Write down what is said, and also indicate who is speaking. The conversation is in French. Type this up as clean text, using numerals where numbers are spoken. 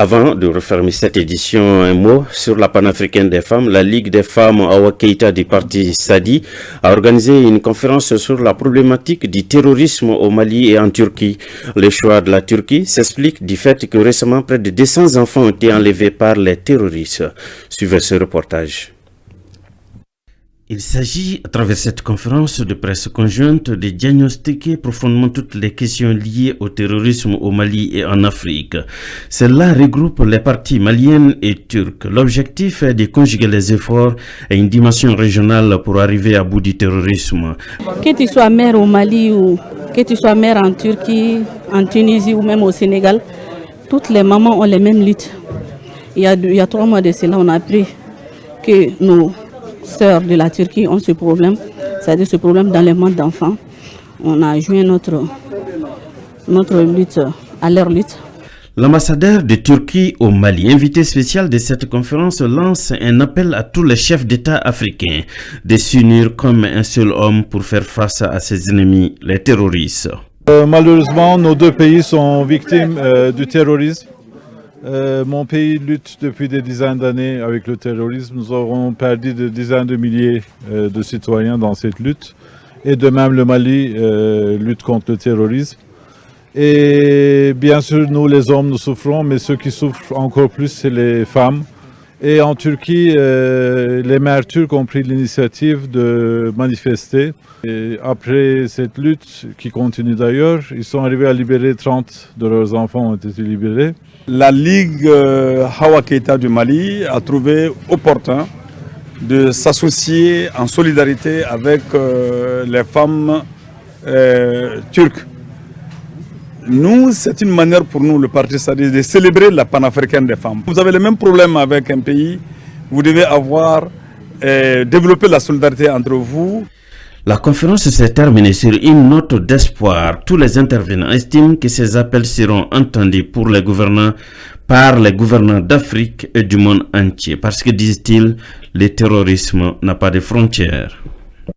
Speaker 1: Avant de refermer cette édition, un mot sur la panafricaine des femmes. La Ligue des femmes Awa Keïta du parti Sadi a organisé une conférence sur la problématique du terrorisme au Mali et en Turquie. Le choix de la Turquie s'explique du fait que récemment près de 200 enfants ont été enlevés par les terroristes. Suivez ce reportage. Il s'agit, à travers cette conférence de presse conjointe, de diagnostiquer profondément toutes les questions liées au terrorisme au Mali et en Afrique. Cela regroupe les parties maliennes et turques. L'objectif est de conjuguer les efforts à une dimension régionale pour arriver à bout du terrorisme.
Speaker 2: Que tu sois mère au Mali ou que tu sois mère en Turquie, en Tunisie ou même au Sénégal, toutes les mamans ont les mêmes luttes. Il y a 3 mois de cela, on a appris que nos sœurs de la Turquie ont ce problème, c'est-à-dire ce problème d'enlèvement d'enfants. On a joint notre lutte à leur lutte.
Speaker 1: L'ambassadeur de Turquie au Mali, invité spécial de cette conférence, lance un appel à tous les chefs d'État africains de s'unir comme un seul homme pour faire face à ses ennemis, les terroristes.
Speaker 3: Malheureusement, nos 2 pays sont victimes du terrorisme. Mon pays lutte depuis des dizaines d'années avec le terrorisme. Nous aurons perdu des dizaines de milliers de citoyens dans cette lutte. Et de même, le Mali lutte contre le terrorisme. Et bien sûr, nous les hommes, nous souffrons, mais ceux qui souffrent encore plus, c'est les femmes. Et en Turquie, les mères turques ont pris l'initiative de manifester. Et après cette lutte, qui continue d'ailleurs, ils sont arrivés à libérer 30 de leurs enfants ont été libérés.
Speaker 4: La Ligue Awa Keïta du Mali a trouvé opportun de s'associer en solidarité avec les femmes turques. Nous, c'est une manière pour nous, le Parti Sadi, de célébrer la panafricaine des femmes. Vous avez le même problème avec un pays, vous devez développer la solidarité entre vous.
Speaker 1: La conférence s'est terminée sur une note d'espoir. Tous les intervenants estiment que ces appels seront entendus par les gouvernants d'Afrique et du monde entier. Parce que, disent-ils, le terrorisme n'a pas de frontières.